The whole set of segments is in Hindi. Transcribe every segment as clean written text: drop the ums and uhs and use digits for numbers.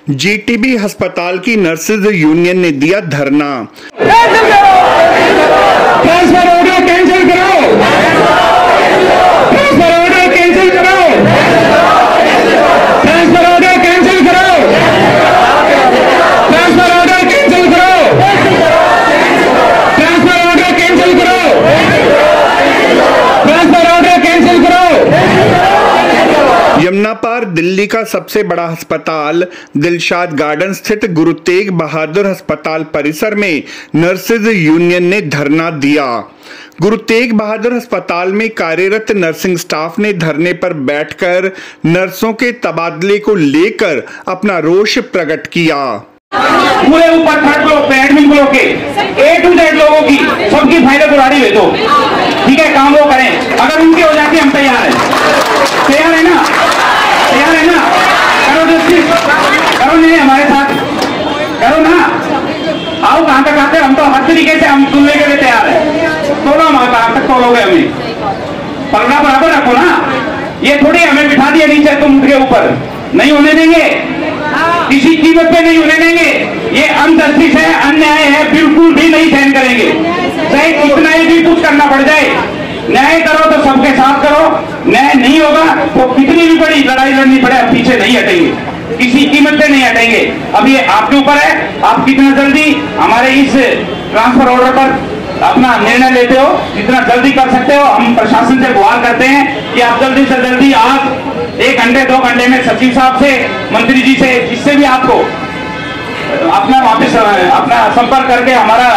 जीटीबी अस्पताल की नर्सेज यूनियन ने दिया धरना। ट्रांसफर ऑर्डर कैंसिल कराओ, ट्रांसफर ऑर्डर कैंसिल कराओ, ट्रांसफर ऑर्डर कैंसिल कराओ, ट्रांसफर ऑर्डर कैंसिल कराओ, ट्रांसफर ऑर्डर कैंसिल कराओ, ट्रांसफर ऑर्डर कैंसिल कराओ। यमुना पार दिल्ली का सबसे बड़ा अस्पताल दिलशाद गार्डन स्थित गुरु तेग बहादुर अस्पताल परिसर में नर्सेज यूनियन ने धरना दिया। गुरु तेग बहादुर अस्पताल में कार्यरत नर्सिंग स्टाफ ने धरने पर बैठकर नर्सों के तबादले को लेकर अपना रोष प्रकट किया। पूरे ऊपर थर्ड फ्लोर पे एडमिन ब्लॉक के A to Z लोगों की सबकी फाइलें बुराड़ी भेजो, ठीक है, काम वो करें। अगर उनकी हो जाती हम तैयार हैं, तैयार है ना, तैयार है ना, करो जस्टिस, करो, नहीं हमारे साथ करो ना, आओ कहां तक आते, हम तो हर तरीके से हम सुनने के लिए तैयार है। तोलो हम कहां तक तोलोगे, हमें पलड़ा बराबर रखो ना, ये थोड़ी हमें बिठा दिया नीचे तुम उनके ऊपर, नहीं होने देंगे, किसी कीमत पे नहीं होने देंगे। ये अनजस्टिस है, अन्याय है, बिल्कुल भी नहीं सहन करेंगे, चाहे कितना ही कुछ करना पड़ जाए। न्याय करो तो सबके साथ करो, न्याय नहीं होगा तो कितनी भी बड़ी लड़ाई लड़नी पड़े अब पीछे नहीं हटेंगे, किसी कीमत पे नहीं हटेंगे। अब ये आपके ऊपर है, आप कितना जल्दी हमारे इस ट्रांसफर ऑर्डर पर अपना निर्णय लेते हो, जितना जल्दी कर सकते हो। हम प्रशासन से गुहार करते हैं कि आप जल्दी से जल्दी आज 1 घंटे 2 घंटे में सचिव साहब से, मंत्री जी से, जिससे भी आपको अपना वापस अपना संपर्क करके हमारा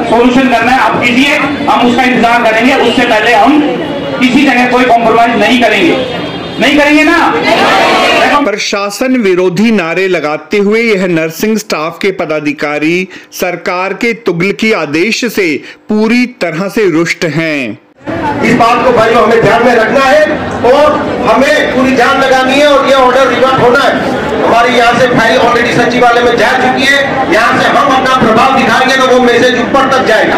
सॉल्यूशन करना है, आप कीजिए, हम उसका इंतजार करेंगे। उससे पहले हम किसी जगह कोई कॉम्प्रोमाइज नहीं करेंगे, नहीं करेंगे ना। प्रशासन विरोधी नारे लगाते हुए यह नर्सिंग स्टाफ के पदाधिकारी सरकार के तुगलकी आदेश से पूरी तरह से रुष्ट हैं। इस बात को भाइयों हमें ध्यान में रखना है और हमें पूरी जान लगानी है और ये ऑर्डर रिवर्ट होना है। हमारी यहाँ से फाइल ऑलरेडी सचिवालय में जा चुकी है, यहाँ से हम अपना प्रभाव दिखाएंगे तो वो मैसेज ऊपर तक जाएगा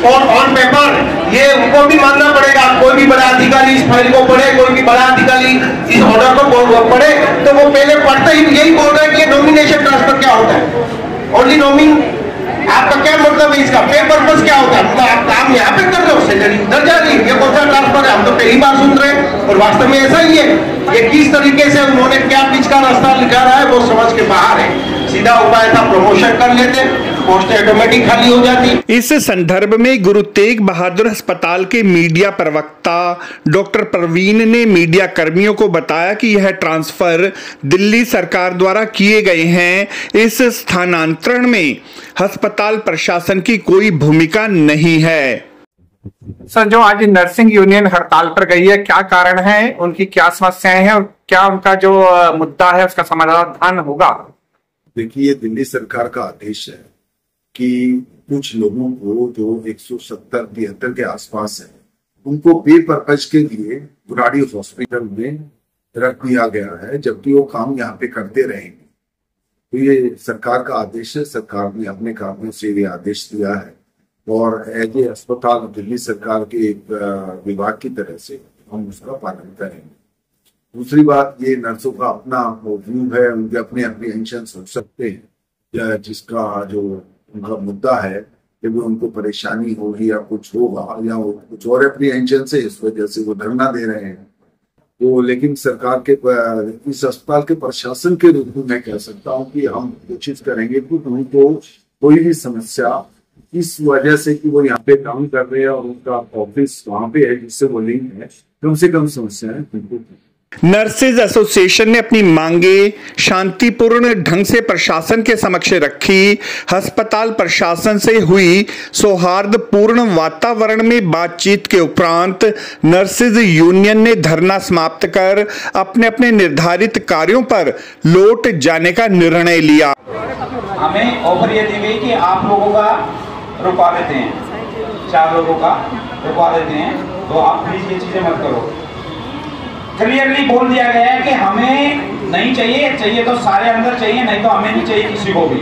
और ऑन पेपर ये उनको भी मानना पड़ेगा। कोई भी बड़ा अधिकारी इस फाइल को पढ़े, कोई भी बड़ा अधिकारी इस ऑर्डर को पढ़े तो वो पहले पढ़ते ही यही बोल रहे हैं कि नॉमिनेशन ट्रांसफर क्या होता है, ओनली नॉमिन, आपका क्या मतलब है, इसका पे पर्पस क्या होता है, मतलब आप काम यहाँ पे कर रहे हो, सैलरी उधर जा रही है, ये कौन सा ट्रांसफर है, हम तो पहली बार सुन रहे हैं और वास्तव में ऐसा ही है। ये किस तरीके से उन्होंने क्या बीच का रास्ता लिखा रहा है वो समझ के बाहर है। सीधा उपाय था प्रमोशन कर लेते, पोस्ट ऑटोमेटिक खाली हो जाती। इस संदर्भ में गुरु तेग बहादुर अस्पताल के मीडिया प्रवक्ता डॉक्टर प्रवीण ने मीडिया कर्मियों को बताया कि यह ट्रांसफर दिल्ली सरकार द्वारा किए गए हैं। इस स्थानांतरण में अस्पताल प्रशासन की कोई भूमिका नहीं है। सर, जो आज नर्सिंग यूनियन हड़ताल पर गई है, क्या कारण है, उनकी क्या समस्याएं हैं और क्या उनका जो मुद्दा है उसका समाधान होगा? देखिए, दिल्ली सरकार का आदेश है कि कुछ लोगों को जो 170-73 के आसपास है उनको बेपर्पज के लिए बुराड़ी हॉस्पिटल में रख दिया गया है, जबकि वो काम यहाँ पे करते रहेंगे। तो ये सरकार का आदेश है, सरकार ने अपने कामों से ये आदेश दिया है और एज ए अस्पताल दिल्ली सरकार के एक विभाग की तरह से हम उसका पालन करेंगे। दूसरी बात, ये नर्सों का अपना व्यू है, उनके अपने एप्रीहेंशंस हो सकते हैं, जिसका जो उनका मुद्दा है कि वो उनको परेशानी होगी या कुछ होगा या वो कुछ और एप्रीहेंशन से इस वजह से वो धरना दे रहे हैं। तो लेकिन सरकार के इस अस्पताल के प्रशासन के रूप में मैं कह सकता हूँ कि हम कोशिश करेंगे कि उनको कोई भी समस्या इस वजह से कि वो यहाँ पे काम कर रहे हैं और उनका ऑफिस वहां पे है जिससे वो लिंक है, कम से कम समस्याएं उनको। नर्सेज एसोसिएशन ने अपनी मांगे शांतिपूर्ण ढंग से प्रशासन के समक्ष रखी। अस्पताल प्रशासन से हुई सौहार्दपूर्ण वातावरण में बातचीत के उपरांत नर्सेज यूनियन ने धरना समाप्त कर अपने अपने निर्धारित कार्यों पर लौट जाने का निर्णय लिया। हमें ऑफर ये दी गई कि आप लोगों का रुकवा देते हैं, 4 लोगों का रुकवा देते हैं, तो आप प्लीज ये चीजें मत करो। क्लियरली बोल दिया गया है कि हमें नहीं चाहिए, चाहिए तो सारे अंदर चाहिए, नहीं तो हमें नहीं चाहिए किसी को भी।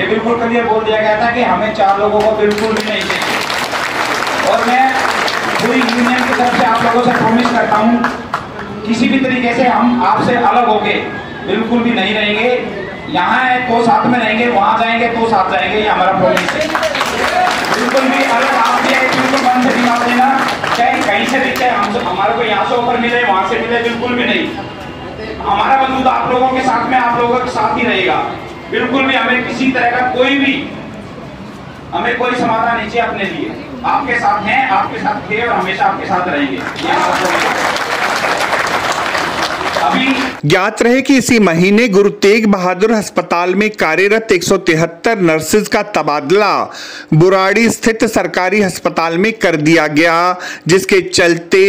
ये बिल्कुल क्लियर बोल दिया गया था कि हमें 4 लोगों को बिल्कुल भी नहीं चाहिए। और मैं पूरी यूनियन की तरफ से आप लोगों से प्रॉमिस करता हूँ, किसी भी तरीके से हम आपसे अलग होके बिल्कुल भी नहीं रहेंगे। यहाँ है तो साथ में रहेंगे, वहां जाएंगे तो साथ जाएंगे, ये हमारा प्रॉमिस है। बिल्कुल भी अगर आप भी बिल्कुल मन से दिमाग देना, चाहे कहीं से दिखे, हमारे को यहाँ से ऊपर मिले वहां से मिले, बिल्कुल भी नहीं। हमारा वजूद आप लोगों के साथ में, आप लोगों के साथ ही रहेगा। बिल्कुल भी हमें किसी तरह का हमें कोई समाधान नहीं चाहिए अपने लिए। आपके साथ हैं, आपके साथ थे और हमेशा आपके साथ रहेंगे। ज्ञात रहे कि इसी महीने गुरु तेग बहादुर अस्पताल में कार्यरत 173 नर्सेज का तबादला बुराड़ी स्थित सरकारी अस्पताल में कर दिया गया, जिसके चलते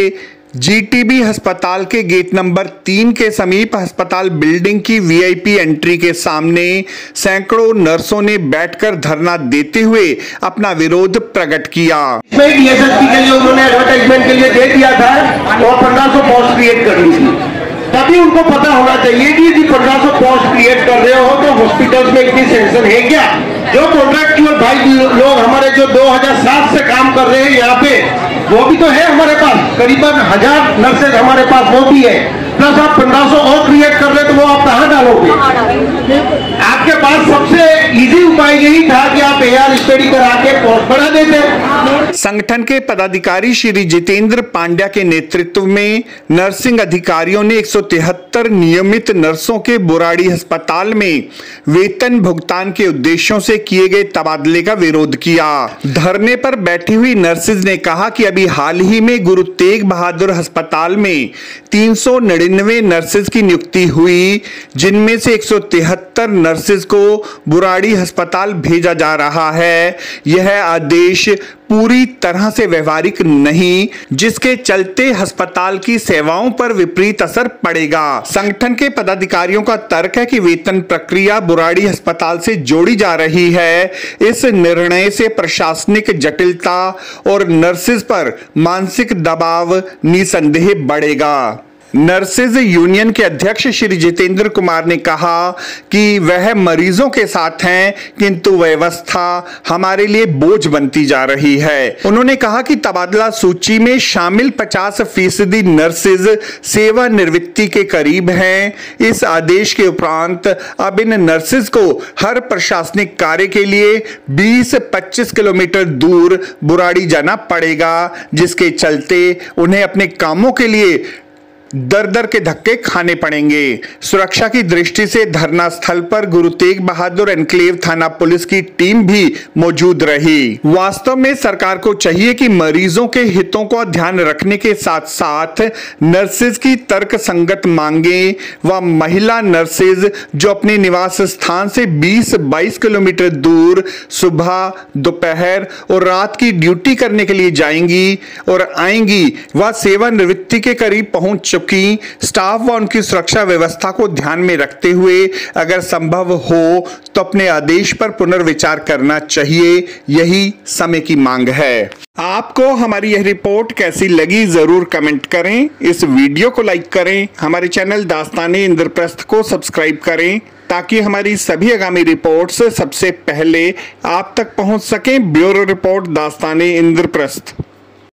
जीटीबी अस्पताल के गेट नंबर 3 के समीप अस्पताल बिल्डिंग की वीआईपी एंट्री के सामने सैकड़ों नर्सों ने बैठकर धरना देते हुए अपना विरोध प्रकट किया। इसमें DSSP के लिए उन्होंने एडवर्टाइजमेंट के लिए दे दिया था और 1500 पोस्ट क्रिएट कर दी थी। तभी उनको पता होना चाहिए कि यदि 1500 पोस्ट क्रिएट कर रहे हो तो हॉस्पिटल्स में इतनी सेंक्शन है क्या? जो कॉन्ट्रैक्चुअल भाई लोग हमारे जो 2007 से काम कर रहे हैं यहाँ पे, वो भी तो है हमारे पास, करीबन 1000 नर्सेज हमारे पास वो भी है, प्लस आप 1500 और क्रिएट कर रहे तो वो आप कहाँ डालोगे? आपके पास सबसे इजी उपाय यही था कि आप AR स्टडी करा के पोस्ट बढ़ा देते। संगठन के पदाधिकारी श्री जितेंद्र पांड्या के नेतृत्व में नर्सिंग अधिकारियों ने 173 नियमित नर्सों के बुराड़ी अस्पताल में वेतन भुगतान के उद्देश्यों से किए गए तबादले का विरोध किया। धरने पर बैठी हुई नर्सेज ने कहा कि अभी हाल ही में गुरु तेग बहादुर अस्पताल में 399 नर्सेज की नियुक्ति हुई, जिनमें से 173 नर्सेज को बुराड़ी अस्पताल भेजा जा रहा है। यह आदेश पूरी तरह से व्यवहारिक नहीं, जिसके चलते अस्पताल की सेवाओं पर विपरीत असर पड़ेगा। संगठन के पदाधिकारियों का तर्क है कि वेतन प्रक्रिया बुराड़ी अस्पताल से जोड़ी जा रही है। इस निर्णय से प्रशासनिक जटिलता और नर्सेज पर मानसिक दबाव निसंदेह बढ़ेगा। नर्सेज यूनियन के अध्यक्ष श्री जितेंद्र कुमार ने कहा कि वह मरीजों के साथ हैं, किंतु व्यवस्था हमारे लिए बोझ बनती जा रही है। उन्होंने कहा कि तबादला सूची में शामिल 50% नर्सेज सेवानिवृत्ति के करीब हैं। इस आदेश के उपरांत अब इन नर्सेज को हर प्रशासनिक कार्य के लिए 20-25 किलोमीटर दूर बुराड़ी जाना पड़ेगा, जिसके चलते उन्हें अपने कामों के लिए दर दर के धक्के खाने पड़ेंगे। सुरक्षा की दृष्टि से धरना स्थल पर गुरु तेग बहादुर एनक्लेव थाना पुलिस की टीम भी मौजूद रही। वास्तव में सरकार को चाहिए कि मरीजों के हितों को ध्यान रखने के साथ साथ नर्सेज की तर्क संगत मांगे व महिला नर्सेज जो अपने निवास स्थान से 20-22 किलोमीटर दूर सुबह, दोपहर और रात की ड्यूटी करने के लिए जाएंगी और आएंगी, वह सेवानिवृत्ति के करीब पहुंच चुकी स्टाफ व उनकी सुरक्षा व्यवस्था को ध्यान में रखते हुए अगर संभव हो तो अपने आदेश पर पुनर्विचार करना चाहिए। यही समय की मांग है। आपको हमारी यह रिपोर्ट कैसी लगी जरूर कमेंट करें। इस वीडियो को लाइक करें। हमारे चैनल दास्ताने इंद्रप्रस्थ को सब्सक्राइब करें ताकि हमारी सभी आगामी रिपोर्ट्स सबसे पहले आप तक पहुंच सकें। ब्यूरो रिपोर्ट दास्ताने इंद्रप्रस्थ।